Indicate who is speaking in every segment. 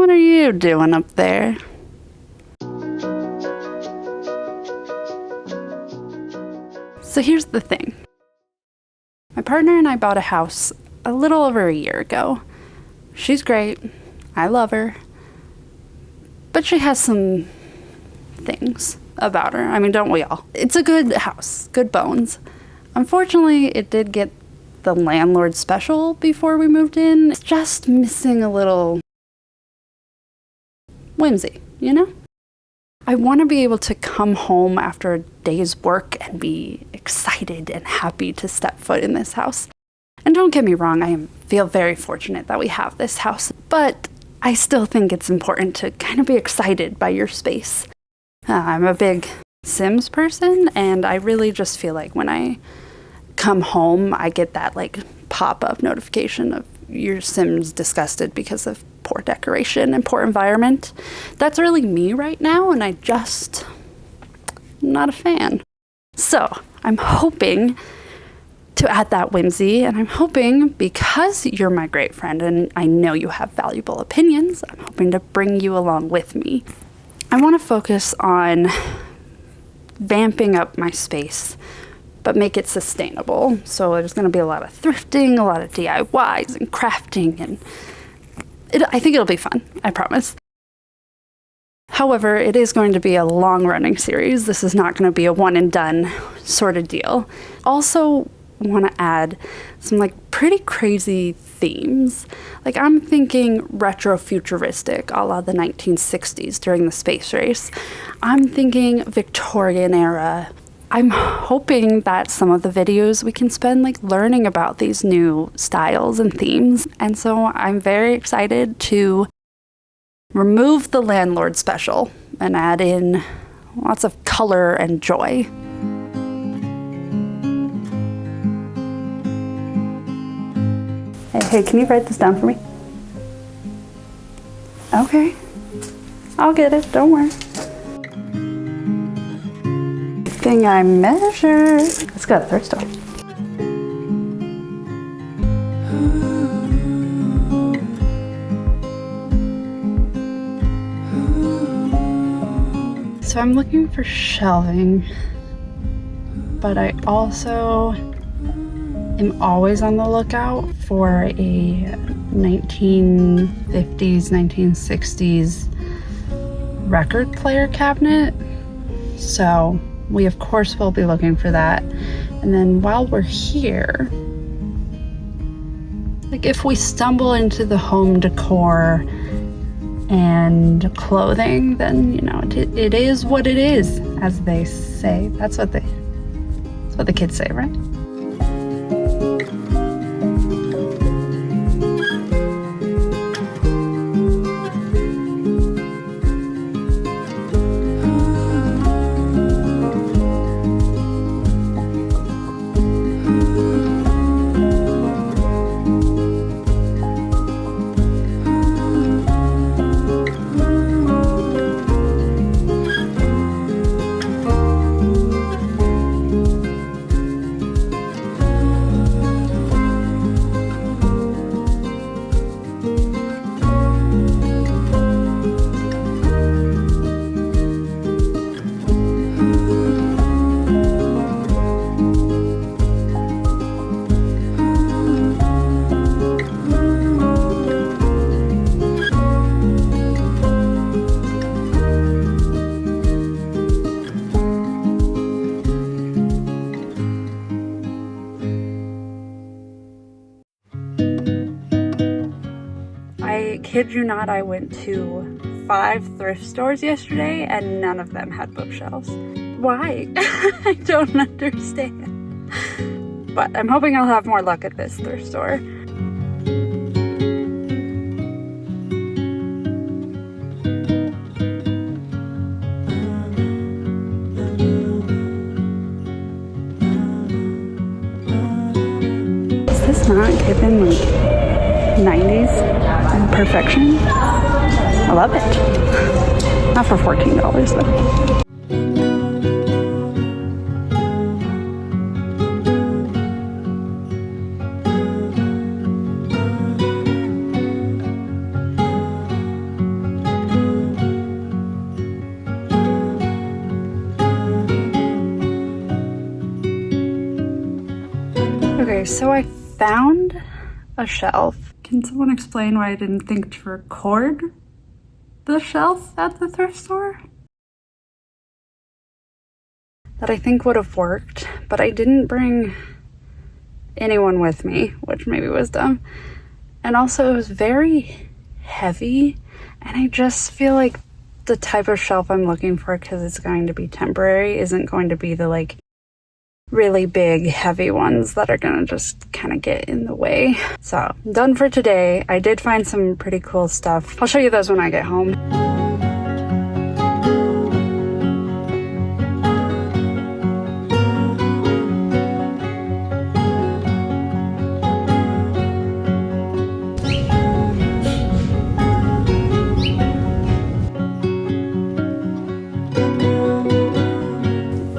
Speaker 1: What are you doing up there? So here's the thing. My partner and I bought a house a little over a year ago. She's great. I love her. But she has some things about her. I mean, don't we all? It's a good house, good bones. Unfortunately, it did get the landlord special before we moved in. It's just missing a little whimsy, you know? I want to be able to come home after a day's work and be excited and happy to step foot in this house. And don't get me wrong, I feel very fortunate that we have this house, but I still think it's important to kind of be excited by your space. I'm a big Sims person, and I really just feel like when I come home, I get that like pop-up notification of your Sims disgusted because of poor decoration and poor environment. That's really me right now, and I'm not a fan. So I'm hoping to add that whimsy, and I'm hoping, because you're my great friend and I know you have valuable opinions, I'm hoping to bring you along with me. I want to focus on vamping up my space, but make it sustainable. So there's going to be a lot of thrifting, a lot of DIYs and crafting, and I think it'll be fun, I promise. However, it is going to be a long-running series. This is not going to be a one-and-done sort of deal. Also want to add some like pretty crazy themes. Like I'm thinking retro-futuristic, a la the 1960s during the space race. I'm thinking Victorian era. I'm hoping that some of the videos we can spend like learning about these new styles and themes. And so I'm very excited to remove the landlord special and add in lots of color and joy. Hey, can you write this down for me? Okay. I'll get it, don't worry. Thing I measure. Let's go to the thrift store. So I'm looking for shelving, but I also am always on the lookout for a 1950s, 1960s record player cabinet. So we of course will be looking for that. And then while we're here, like if we stumble into the home decor and clothing, then you know it is what it is, as they say. That's what the kids say, right? I kid you not, I went to 5 thrift stores yesterday and none of them had bookshelves. Why? I don't understand. But I'm hoping I'll have more luck at this thrift store. Is this not given like 90s perfection? I love it. Not for $14 though. Okay, so I found a shelf. Can someone explain why I didn't think to record the shelf at the thrift store? That I think would have worked, but I didn't bring anyone with me, which maybe was dumb. And also it was very heavy, and I just feel like the type of shelf I'm looking for, because it's going to be temporary, isn't going to be the like really big heavy ones that are gonna just kind of get in the way. So I'm done for today. I did find some pretty cool stuff. I'll show you those when I get home.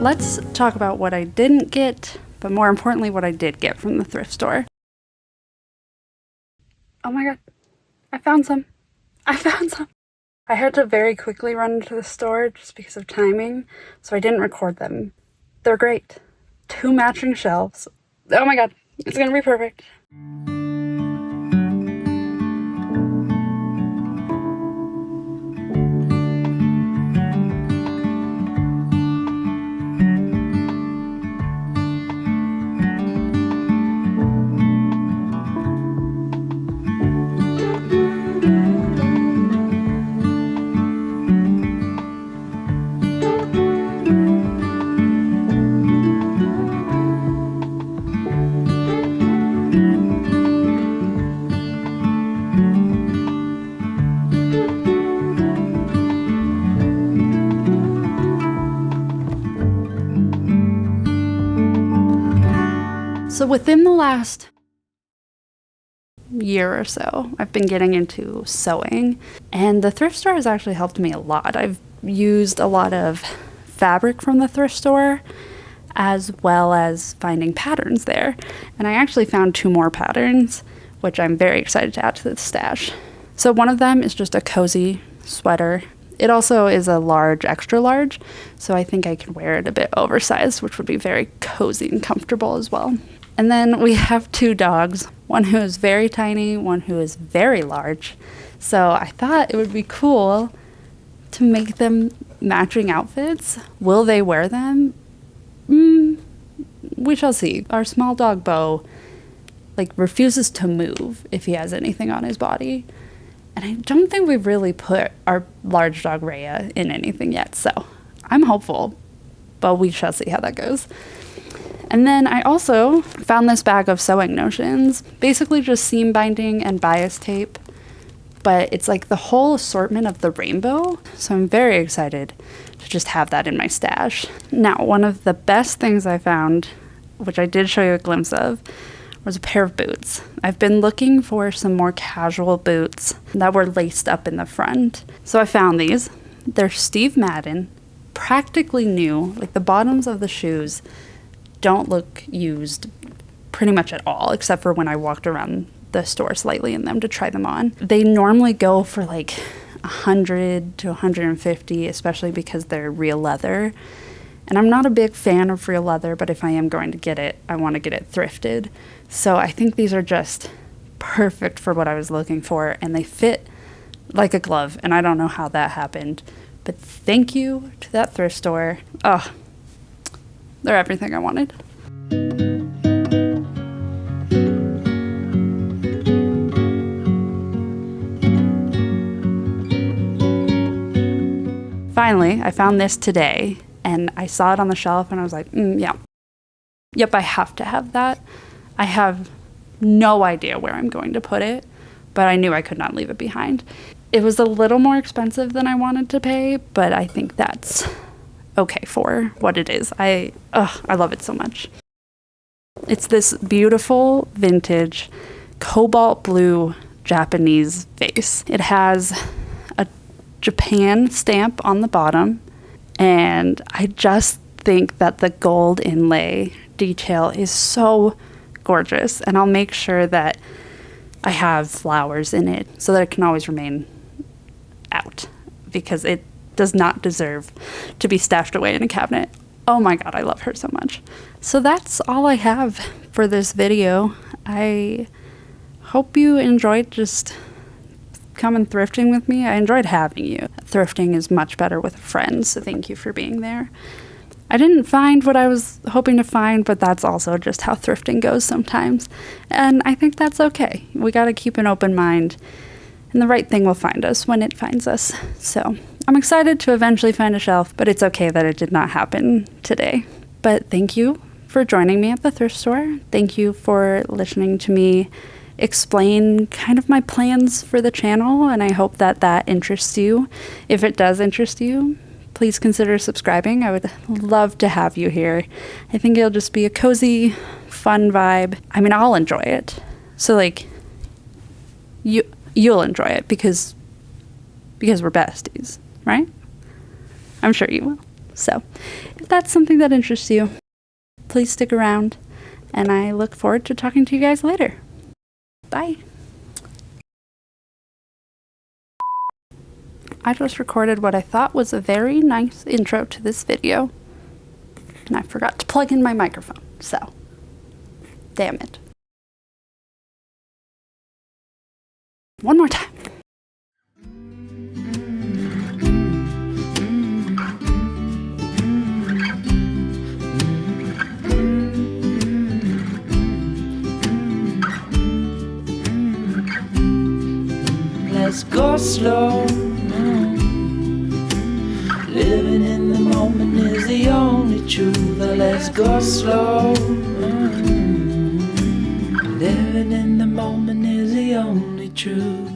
Speaker 1: Let's talk about what I didn't get, but more importantly, what I did get from the thrift store. Oh my god, I found some. I had to very quickly run into the store just because of timing, so I didn't record them. They're great. 2 matching shelves. Oh my god, it's gonna be perfect. So within the last year or so, I've been getting into sewing, and the thrift store has actually helped me a lot. I've used a lot of fabric from the thrift store, as well as finding patterns there. And I actually found 2 more patterns, which I'm very excited to add to the stash. So one of them is just a cozy sweater. It also is a large, extra large, so I think I can wear it a bit oversized, which would be very cozy and comfortable as well. And then we have 2 dogs, one who is very tiny, one who is very large. So I thought it would be cool to make them matching outfits. Will they wear them? We shall see. Our small dog Bo refuses to move if he has anything on his body. And I don't think we've really put our large dog Rhea in anything yet, so I'm hopeful, but we shall see how that goes. And then I also found this bag of sewing notions, basically just seam binding and bias tape, but it's like the whole assortment of the rainbow, so I'm very excited to just have that in my stash. Now, one of the best things I found, which I did show you a glimpse of, was a pair of boots. I've been looking for some more casual boots that were laced up in the front. So I found these. They're Steve Madden, practically new. Like the bottoms of the shoes don't look used pretty much at all, except for when I walked around the store slightly in them to try them on. They normally go for like $100 to $150, especially because they're real leather. And I'm not a big fan of real leather, but if I am going to get it, I want to get it thrifted. So I think these are just perfect for what I was looking for, and they fit like a glove, and I don't know how that happened. But thank you to that thrift store. Oh, they're everything I wanted. Finally, I found this today, and I saw it on the shelf, and I was like, yeah. Yep, I have to have that. I have no idea where I'm going to put it, but I knew I could not leave it behind. It was a little more expensive than I wanted to pay, but I think that's okay for what it is. I love it so much. It's this beautiful vintage cobalt blue Japanese vase. It has a Japan stamp on the bottom, and I just think that the gold inlay detail is so gorgeous, and I'll make sure that I have flowers in it so that it can always remain out, because it does not deserve to be stashed away in a cabinet. Oh my god, I love her so much. So that's all I have for this video. I hope you enjoyed just coming thrifting with me. I enjoyed having you. Thrifting is much better with friends, so thank you for being there. I didn't find what I was hoping to find, but that's also just how thrifting goes sometimes. And I think that's okay. We gotta keep an open mind, and the right thing will find us when it finds us. So I'm excited to eventually find a shelf, but it's okay that it did not happen today. But thank you for joining me at the thrift store. Thank you for listening to me explain kind of my plans for the channel, and I hope that that interests you. If it does interest you, please consider subscribing. I would love to have you here. I think it'll just be a cozy, fun vibe. I mean, I'll enjoy it. So like, you'll enjoy it because we're besties, right? I'm sure you will. So if that's something that interests you, please stick around, and I look forward to talking to you guys later. Bye. I just recorded what I thought was a very nice intro to this video, and I forgot to plug in my microphone, so damn it. One more time.
Speaker 2: Let's go slow. Living in the moment is the only truth. Let's go slow. Living in the moment is the only truth.